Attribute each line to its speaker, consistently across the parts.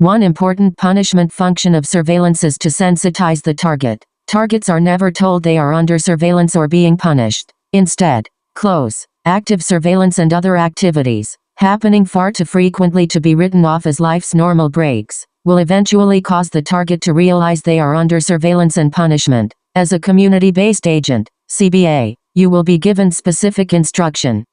Speaker 1: One important punishment function of surveillance is to sensitize the target. Targets are never told they are under surveillance or being punished. Instead, close, active surveillance and other activities, happening far too frequently to be written off as life's normal breaks, will eventually cause the target to realize they are under surveillance and punishment. As a community-based agent, CBA, you will be given specific instructions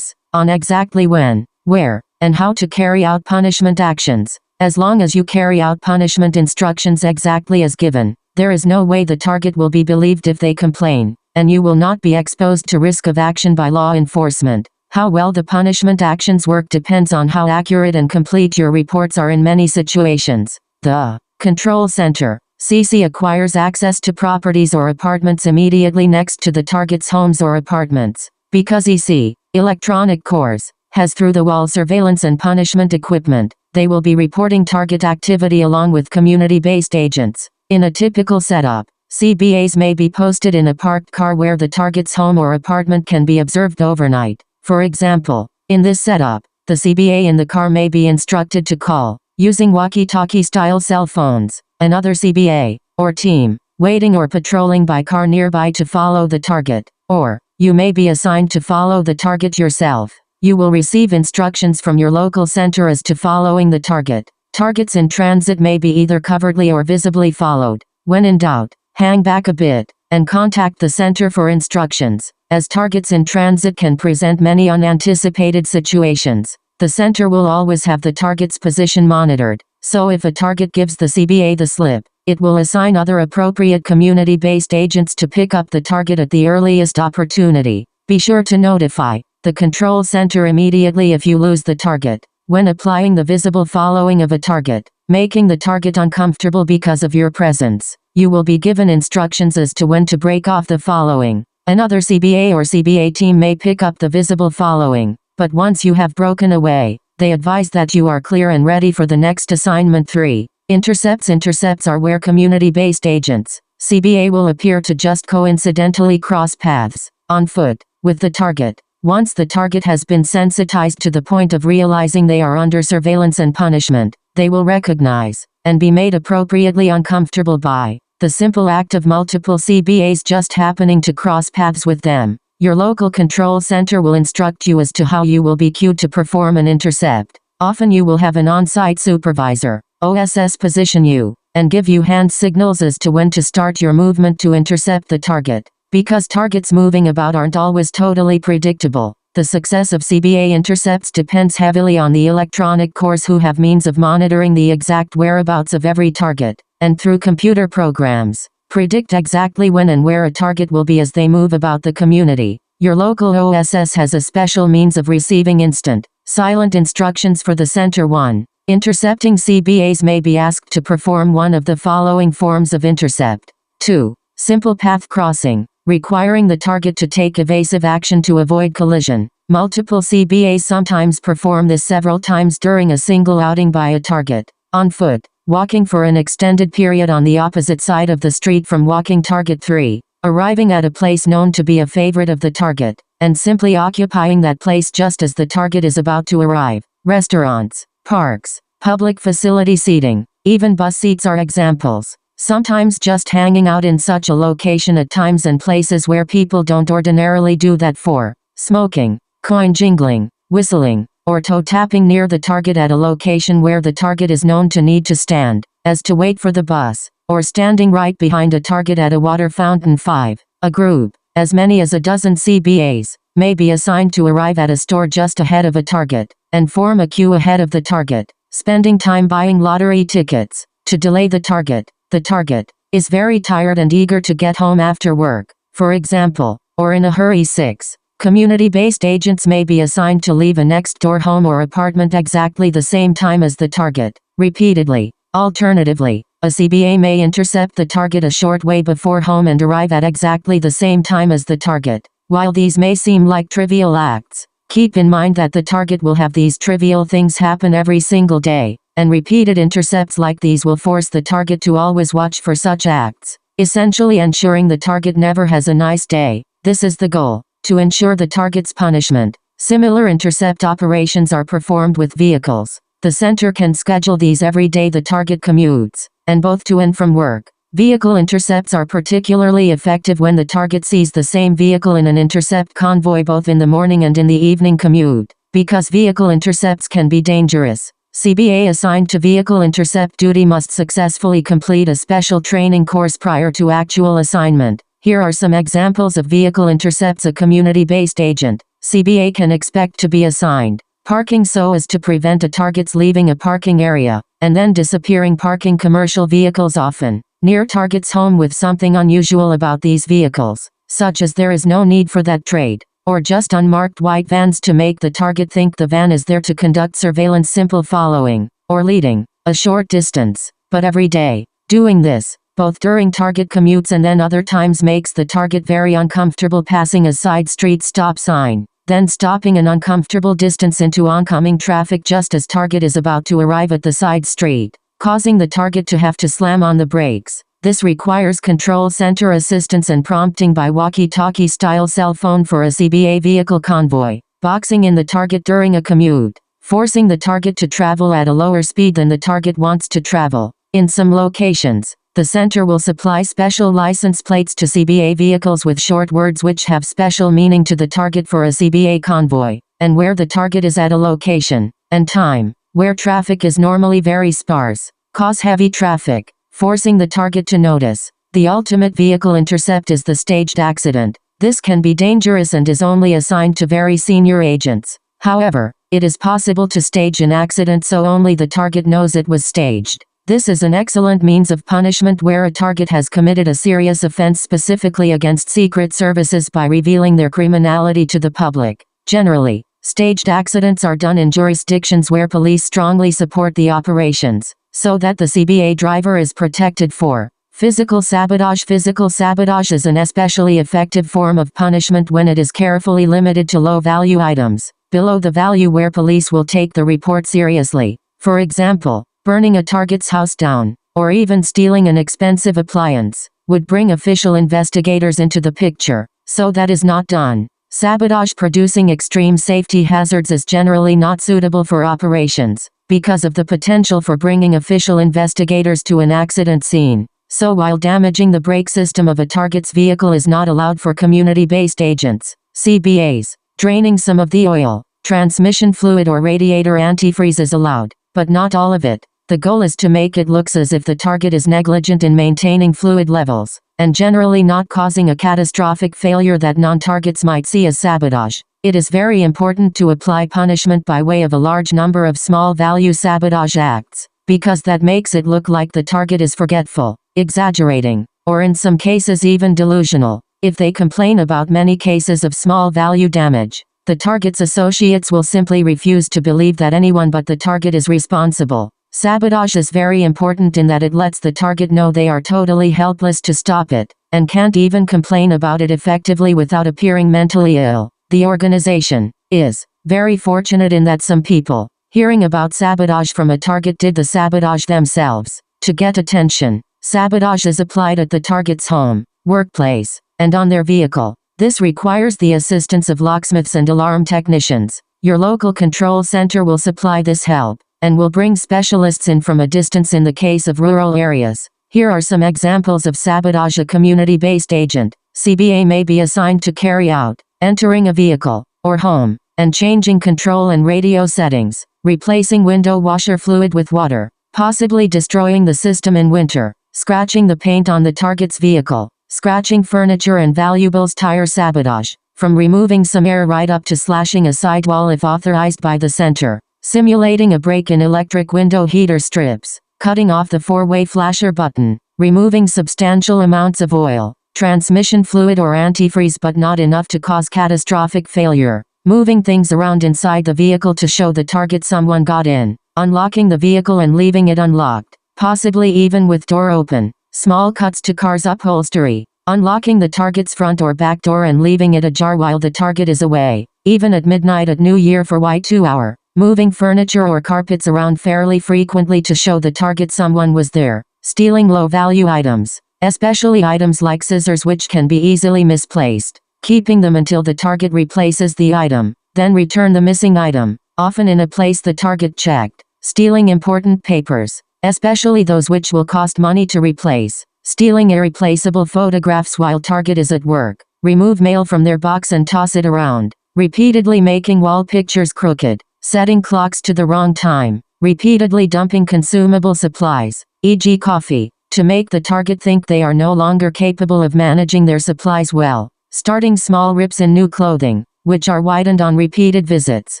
Speaker 1: on exactly when, where, and how to carry out punishment actions. As long as you carry out punishment instructions exactly as given, there is no way the target will be believed if they complain, and you will not be exposed to risk of action by law enforcement. How well the punishment actions work depends on how accurate and complete your reports are in many situations. The Control Center, CC, acquires access to properties or apartments immediately next to the target's homes or apartments. Because EC, Electronic Cores, has through-the-wall surveillance and punishment equipment, they will be reporting target activity along with community-based agents. In a typical setup, CBAs may be posted in a parked car where the target's home or apartment can be observed overnight. For example, in this setup, the CBA in the car may be instructed to call, using walkie-talkie style cell phones, another CBA, or team, waiting or patrolling by car nearby to follow the target. Or, you may be assigned to follow the target yourself. You will receive instructions from your local center as to following the target. Targets in transit may be either covertly or visibly followed. When in doubt, hang back a bit, and contact the center for instructions, as targets in transit can present many unanticipated situations. The center will always have the target's position monitored, so if a target gives the CBA the slip, it will assign other appropriate community-based agents to pick up the target at the earliest opportunity. Be sure to notify the control center immediately if you lose the target. When applying the visible following of a target, making the target uncomfortable because of your presence, you will be given instructions as to when to break off the following. Another CBA or CBA team may pick up the visible following, but once you have broken away, they advise that you are clear and ready for the next assignment. 3. Intercepts. Intercepts are where community-based agents, CBA, will appear to just coincidentally cross paths, on foot, with the target. Once the target has been sensitized to the point of realizing they are under surveillance and punishment, they will recognize, and be made appropriately uncomfortable by, the simple act of multiple CBAs just happening to cross paths with them. Your local control center will instruct you as to how you will be cued to perform an intercept. Often you will have an on-site supervisor, OSS, position you, and give you hand signals as to when to start your movement to intercept the target. Because targets moving about aren't always totally predictable, the success of CBA intercepts depends heavily on the electronic cores, who have means of monitoring the exact whereabouts of every target, and through computer programs, predict exactly when and where a target will be as they move about the community. Your local OSS has a special means of receiving instant, silent instructions for the center. 1. Intercepting CBAs may be asked to perform one of the following forms of intercept. 2. Simple path crossing, requiring the target to take evasive action to avoid collision. Multiple CBAs sometimes perform this several times during a single outing by a target. On foot, walking for an extended period on the opposite side of the street from walking target. 3. Arriving at a place known to be a favorite of the target, and simply occupying that place just as the target is about to arrive. Restaurants, parks, public facility seating, even bus seats are examples. Sometimes just hanging out in such a location at times and places where people don't ordinarily do that. 4. Smoking, coin jingling, whistling, or toe tapping near the target at a location where the target is known to need to stand, as to wait for the bus, or standing right behind a target at a water fountain. 5. A group, as many as a dozen CBAs, may be assigned to arrive at a store just ahead of a target, and form a queue ahead of the target, spending time buying lottery tickets, to delay the target. The target is very tired and eager to get home after work, for example, or in a hurry. 6. Community-based agents may be assigned to leave a next-door home or apartment exactly the same time as the target, repeatedly. Alternatively, a CBA may intercept the target a short way before home and arrive at exactly the same time as the target. While these may seem like trivial acts, keep in mind that the target will have these trivial things happen every single day, and repeated intercepts like these will force the target to always watch for such acts, essentially ensuring the target never has a nice day. This is the goal, to ensure the target's punishment. Similar intercept operations are performed with vehicles. The center can schedule these every day the target commutes, and both to and from work. Vehicle intercepts are particularly effective when the target sees the same vehicle in an intercept convoy both in the morning and in the evening commute, because vehicle intercepts can be dangerous. CBA assigned to vehicle intercept duty must successfully complete a special training course prior to actual assignment. Here are some examples of vehicle intercepts a community-based agent, CBA, can expect to be assigned. Parking so as to prevent a target's leaving a parking area, and then disappearing. Parking commercial vehicles often near target's home with something unusual about these vehicles, such as there is no need for that trade, or just unmarked white vans to make the target think the van is there to conduct surveillance. Simple following, or leading, a short distance, but every day. Doing this, both during target commutes and then other times, makes the target very uncomfortable. Passing a side street stop sign, then stopping an uncomfortable distance into oncoming traffic just as target is about to arrive at the side street, causing the target to have to slam on the brakes. This requires control center assistance and prompting by walkie-talkie style cell phone for a CBA vehicle convoy. Boxing in the target during a commute, forcing the target to travel at a lower speed than the target wants to travel. In some locations, the center will supply special license plates to CBA vehicles with short words which have special meaning to the target for a CBA convoy, and where the target is at a location and time where traffic is normally very sparse, cause heavy traffic, forcing the target to notice. The ultimate vehicle intercept is the staged accident. This can be dangerous and is only assigned to very senior agents. However, it is possible to stage an accident so only the target knows it was staged. This is an excellent means of punishment where a target has committed a serious offense specifically against secret services by revealing their criminality to the public. Generally, staged accidents are done in jurisdictions where police strongly support the operations, so that the CBA driver is protected. For physical sabotage. Physical sabotage is an especially effective form of punishment when it is carefully limited to low-value items, below the value where police will take the report seriously. For example, burning a target's house down, or even stealing an expensive appliance, would bring official investigators into the picture. So that is not done. Sabotage producing extreme safety hazards is generally not suitable for operations, because of the potential for bringing official investigators to an accident scene. So while damaging the brake system of a target's vehicle is not allowed for community-based agents, CBAs, draining some of the oil, transmission fluid or radiator antifreeze is allowed, but not all of it. The goal is to make it look as if the target is negligent in maintaining fluid levels, and generally not causing a catastrophic failure that non-targets might see as sabotage. It is very important to apply punishment by way of a large number of small-value sabotage acts, because that makes it look like the target is forgetful, exaggerating, or in some cases even delusional. If they complain about many cases of small-value damage, the target's associates will simply refuse to believe that anyone but the target is responsible. Sabotage is very important in that it lets the target know they are totally helpless to stop it, and can't even complain about it effectively without appearing mentally ill. The organization is very fortunate in that some people, hearing about sabotage from a target, did the sabotage themselves. To get attention, sabotage is applied at the target's home, workplace, and on their vehicle. This requires the assistance of locksmiths and alarm technicians. Your local control center will supply this help, and will bring specialists in from a distance in the case of rural areas. Here are some examples of sabotage a community-based agent, CBA, may be assigned to carry out: entering a vehicle or home, and changing control and radio settings, replacing window washer fluid with water, possibly destroying the system in winter, scratching the paint on the target's vehicle, scratching furniture and valuables. Tire sabotage, from removing some air right up to slashing a sidewall if authorized by the center, simulating a break in electric window heater strips, cutting off the four-way flasher button, removing substantial amounts of oil, transmission fluid or antifreeze but not enough to cause catastrophic failure, moving things around inside the vehicle to show the target someone got in, unlocking the vehicle and leaving it unlocked, possibly even with door open, small cuts to car's upholstery, unlocking the target's front or back door and leaving it ajar while the target is away, even at midnight at New Year for Y2 hour. Moving furniture or carpets around fairly frequently to show the target someone was there. Stealing low-value items, especially items like scissors which can be easily misplaced. Keeping them until the target replaces the item, then return the missing item, often in a place the target checked. Stealing important papers, especially those which will cost money to replace. Stealing irreplaceable photographs while target is at work. Remove mail from their box and toss it around. Repeatedly making wall pictures crooked. Setting clocks to the wrong time. Repeatedly dumping consumable supplies, e.g. coffee, to make the target think they are no longer capable of managing their supplies well. Starting small rips in new clothing, which are widened on repeated visits.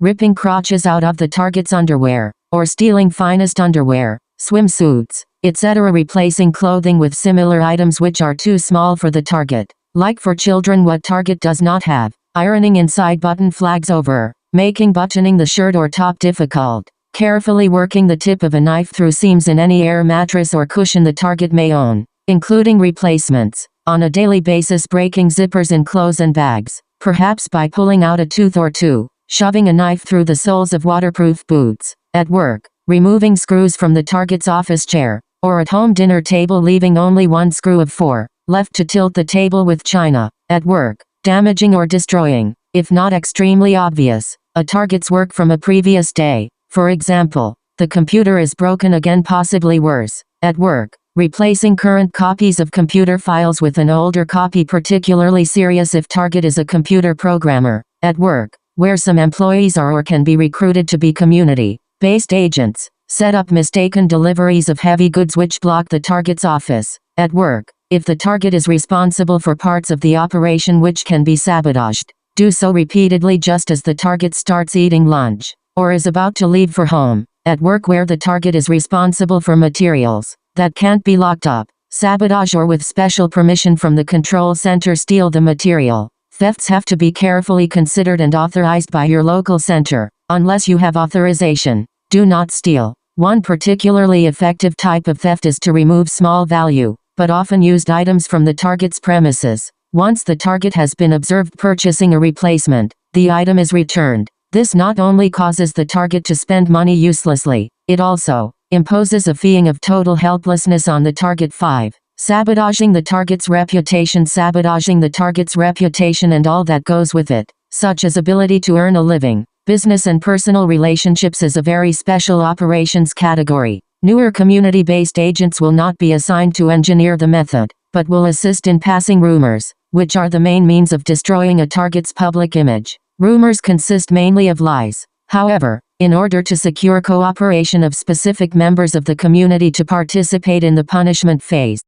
Speaker 1: Ripping crotches out of the target's underwear, or stealing finest underwear, swimsuits, etc. Replacing clothing with similar items which are too small for the target. Like for children what target does not have. Ironing inside button flags over. Making buttoning the shirt or top difficult. Carefully working the tip of a knife through seams in any air mattress or cushion the target may own, including replacements. On a daily basis breaking zippers in clothes and bags, perhaps by pulling out a tooth or two. Shoving a knife through the soles of waterproof boots. At work, removing screws from the target's office chair, or at home dinner table leaving only one screw of 4, left to tilt the table with china. At work, damaging or destroying, if not extremely obvious, a target's work from a previous day. For example, the computer is broken again, possibly worse. At work, replacing current copies of computer files with an older copy, particularly serious if target is a computer programmer. At work, where some employees are or can be recruited to be community-based agents, set up mistaken deliveries of heavy goods which block the target's office. At work, if the target is responsible for parts of the operation which can be sabotaged, do so repeatedly just as the target starts eating lunch, or is about to leave for home. At work where the target is responsible for materials that can't be locked up, sabotage or with special permission from the control center steal the material. Thefts have to be carefully considered and authorized by your local center. Unless you have authorization, do not steal. One particularly effective type of theft is to remove small value, but often used items from the target's premises. Once the target has been observed purchasing a replacement, the item is returned. This not only causes the target to spend money uselessly, it also imposes a feeling of total helplessness on the target. 5. Sabotaging the target's reputation. Sabotaging the target's reputation and all that goes with it, such as ability to earn a living, business and personal relationships, is a very special operations category. Newer community-based agents will not be assigned to engineer the method, but will assist in passing rumors, which are the main means of destroying a target's public image. Rumors consist mainly of lies. However, in order to secure cooperation of specific members of the community to participate in the punishment phase.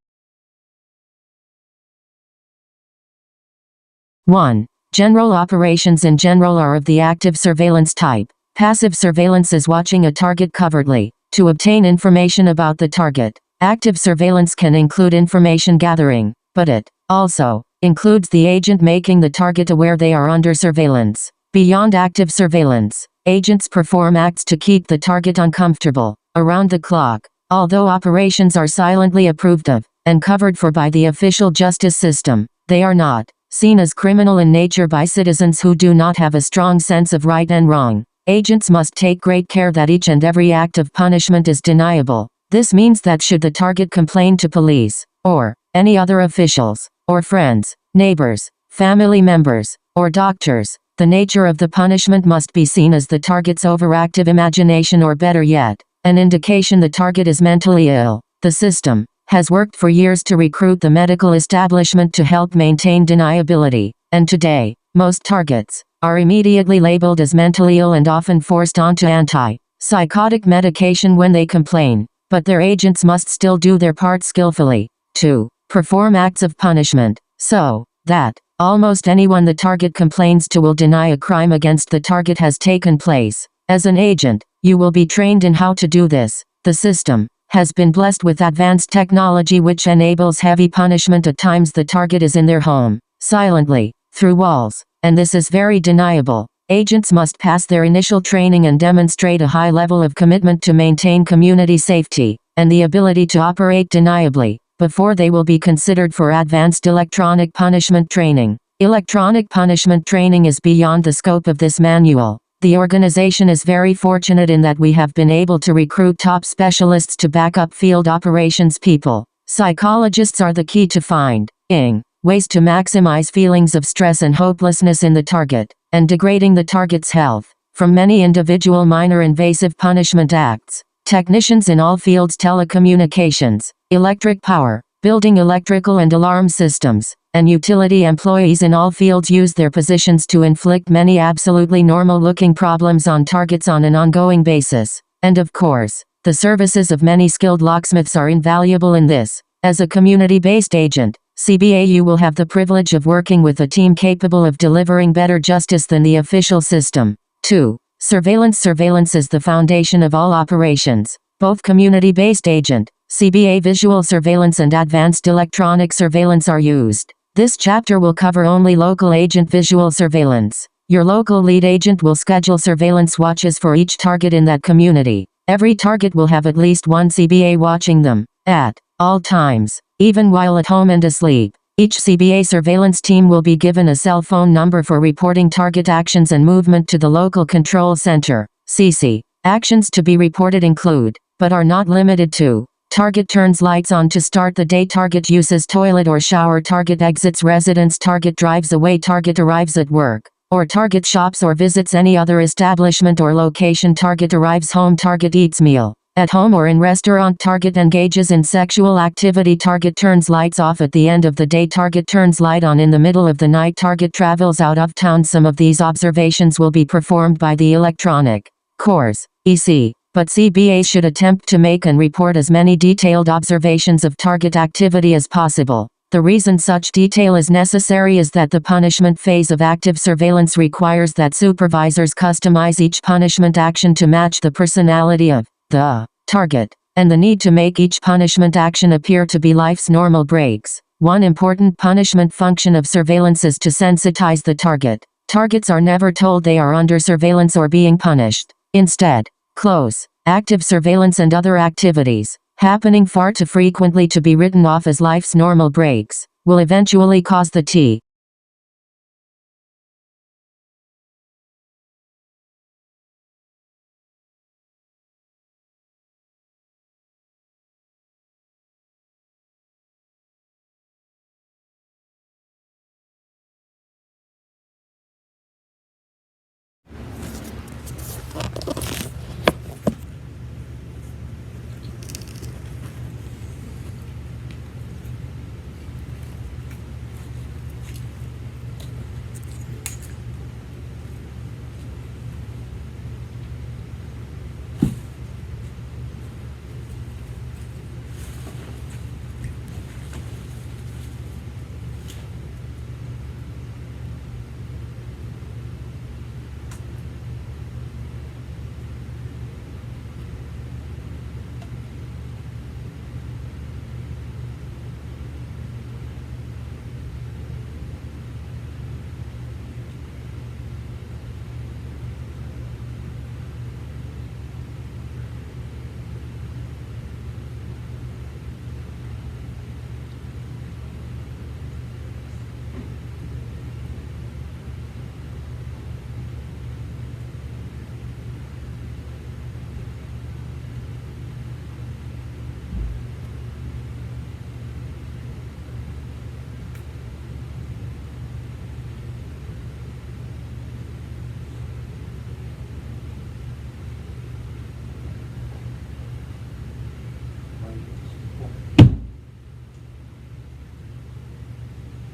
Speaker 1: 1. General operations in general are of the active surveillance type. Passive surveillance is watching a target covertly, to obtain information about the target. Active surveillance can include information gathering, but it also includes the agent making the target aware they are under surveillance. Beyond active surveillance, agents perform acts to keep the target uncomfortable, around the clock. Although operations are silently approved of, and covered for by the official justice system, they are not seen as criminal in nature by citizens who do not have a strong sense of right and wrong. Agents must take great care that each and every act of punishment is deniable. This means that should the target complain to police, or any other officials, or friends, neighbors, family members, or doctors, the nature of the punishment must be seen as the target's overactive imagination, or better yet, an indication the target is mentally ill. The system has worked for years to recruit the medical establishment to help maintain deniability, and today, most targets are immediately labeled as mentally ill and often forced onto anti-psychotic medication when they complain, but their agents must still do their part skillfully, to perform acts of punishment, so that almost anyone the target complains to will deny a crime against the target has taken place. As an agent, you will be trained in how to do this. The system has been blessed with advanced technology which enables heavy punishment at times the target is in their home, silently, through walls, and this is very deniable. Agents must pass their initial training and demonstrate a high level of commitment to maintain community safety, and the ability to operate deniably, before they will be considered for advanced electronic punishment training. Electronic punishment training is beyond the scope of this manual. The organization is very fortunate in that we have been able to recruit top specialists to back up field operations people. Psychologists are the key to finding ways to maximize feelings of stress and hopelessness in the target, and degrading the target's health. from many individual minor invasive punishment acts. Technicians in all fields, telecommunications, electric power, building electrical and alarm systems, and utility employees in all fields use their positions to inflict many absolutely normal-looking problems on targets on an ongoing basis. And of course, the services of many skilled locksmiths are invaluable in this. As a community-based agent, CBAU will have the privilege of working with a team capable of delivering better justice than the official system. 2. Surveillance. Surveillance is the foundation of all operations. Both community-based agent, CBA visual surveillance and advanced electronic surveillance are used. This chapter will cover only local agent visual surveillance. Your local lead agent will schedule surveillance watches for each target in that community. Every target will have at least one CBA watching them, at all times, even while at home and asleep. Each CBA surveillance team will be given a cell phone number for reporting target actions and movement to the local control center, CC. Actions to be reported include, but are not limited to: target turns lights on to start the day, target uses toilet or shower, target exits residence, target drives away, target arrives at work, or target shops or visits any other establishment or location, target arrives home, target eats meal at home or in restaurant, target engages in sexual activity, target turns lights off at the end of the day, target turns light on in the middle of the night, target travels out of town. Some of these observations will be performed by the Electronic Corps, EC, but CBA should attempt to make and report as many detailed observations of target activity as possible. The reason such detail is necessary is that the punishment phase of active surveillance requires that supervisors customize each punishment action to match the personality of the target, and the need to make each punishment action appear to be life's normal breaks. One important punishment function of surveillance is to sensitize the target. Targets are never told they are under surveillance or being punished. Instead, close, active surveillance and other activities, happening far too frequently to be written off as life's normal breaks, will eventually cause the T.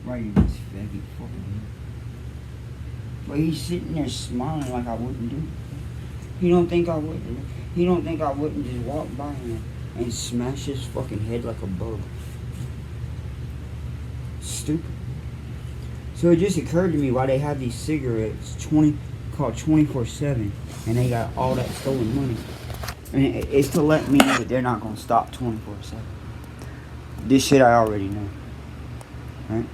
Speaker 2: Right, this faggot fucking. But he's sitting there smiling like I wouldn't do. He don't think I wouldn't. He don't think I wouldn't just walk by him and smash his fucking head like a bug. Stupid. So it just occurred to me why they have these cigarettes called 24/7, and they got all that stolen money. And it's to let me know that they're not gonna stop 24/7. This shit I already know, right?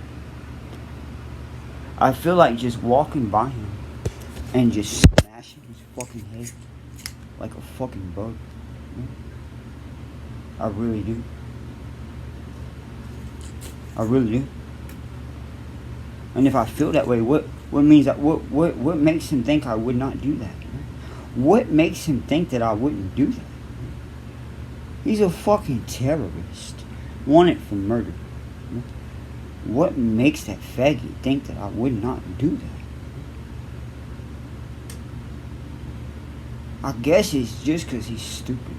Speaker 2: I feel like just walking by him and just smashing his fucking head like a fucking bug. I really do. I really do. And if I feel that way, what means that what makes him think I would not do that? What makes him think that I wouldn't do that? He's a fucking terrorist, wanted for murder. What makes that faggot think that I would not do that? I guess it's just because he's stupid.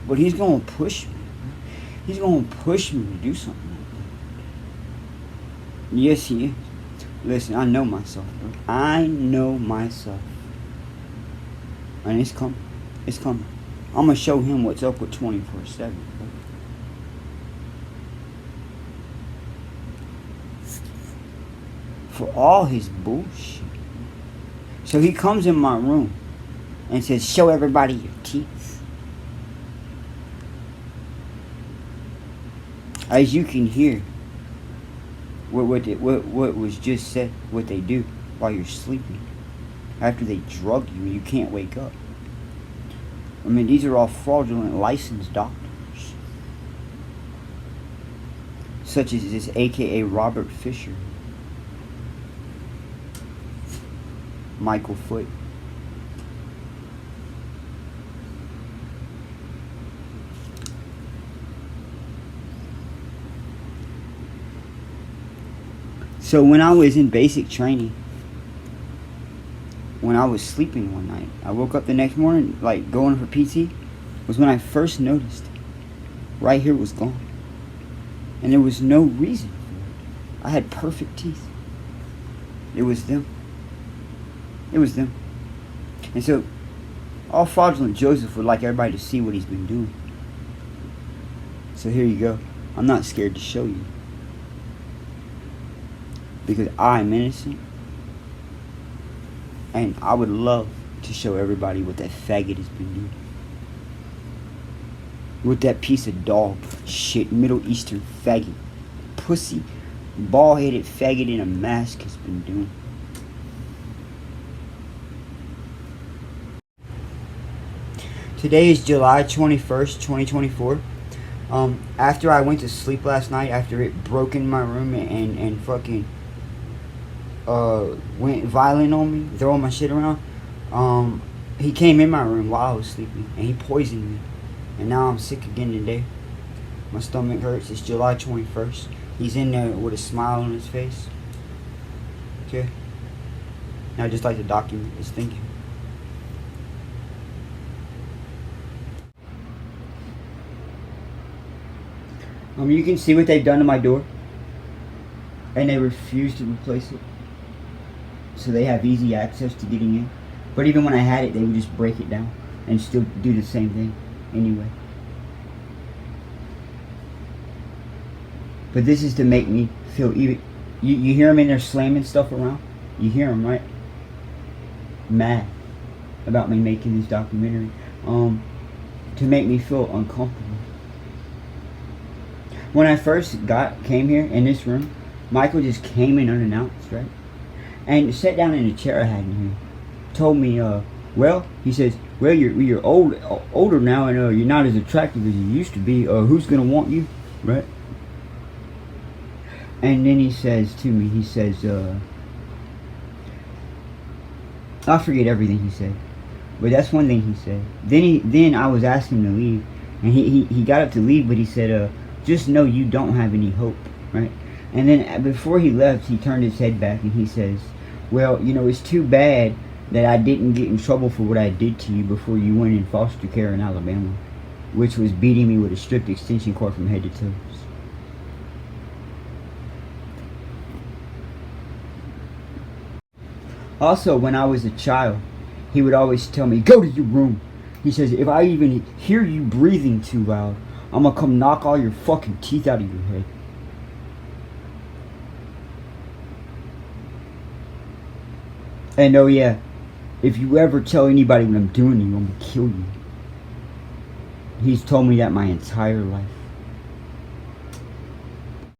Speaker 2: But he's going to push me. He's going to push me to do something like that. Yes, he is. Listen, I know myself, bro. I know myself. And it's coming. It's coming. I'm going to show him what's up with 24/7, bro. For all his bullshit. So he comes in my room and says, show everybody your teeth. As you can hear, what was just said, what they do while you're sleeping. After they drug you and you can't wake up. I mean, these are all fraudulent licensed doctors. Such as this AKA Robert Fisher. Michael Foot. So when I was in basic training, when I was sleeping one night, I woke up the next morning, like going for PT, was when I first noticed right here was gone. And there was no reason for it. I had perfect teeth. It was them. It was them. And so, all fraudulent Joseph would like everybody to see what he's been doing. So here you go. I'm not scared to show you. Because I'm innocent. And I would love to show everybody what that faggot has been doing. What that piece of dog shit, Middle Eastern faggot, pussy, bald-headed faggot in a mask has been doing. Today is July 21st, 2024. After I went to sleep last night, after it broke in my room and fucking went violent on me, throwing my shit around, he came in my room while I was sleeping and he poisoned me. And now I'm sick again today. My stomach hurts. It's July 21st. He's in there with a smile on his face. Okay? And I just like to document his thinking. You can see what they've done to my door. And they refuse to replace it. So they have easy access to getting in. But even when I had it, they would just break it down and still do the same thing anyway. But this is to make me feel even... You hear them in there slamming stuff around? You hear them, right? Mad about me making this documentary. To make me feel uncomfortable. When I first came here in this room, Michael just came in unannounced, right? And sat down in the chair I had in here. Told me, well, he says, well, you're older now and you're not as attractive as you used to be. Who's gonna want you, right? And then he says to me, he says, I forget everything he said, but that's one thing he said. Then I was asking him to leave, and he got up to leave, but he said, just know you don't have any hope, right? And then before he left, he turned his head back and he says, well, you know, it's too bad that I didn't get in trouble for what I did to you before you went in foster care in Alabama, which was beating me with a stripped extension cord from head to toes. Also, when I was a child, he would always tell me, go to your room. He says, if I even hear you breathing too loud, I'm gonna come knock all your fucking teeth out of your head. And oh yeah, if you ever tell anybody what I'm doing to you, I'm gonna kill you. He's told me that my entire life.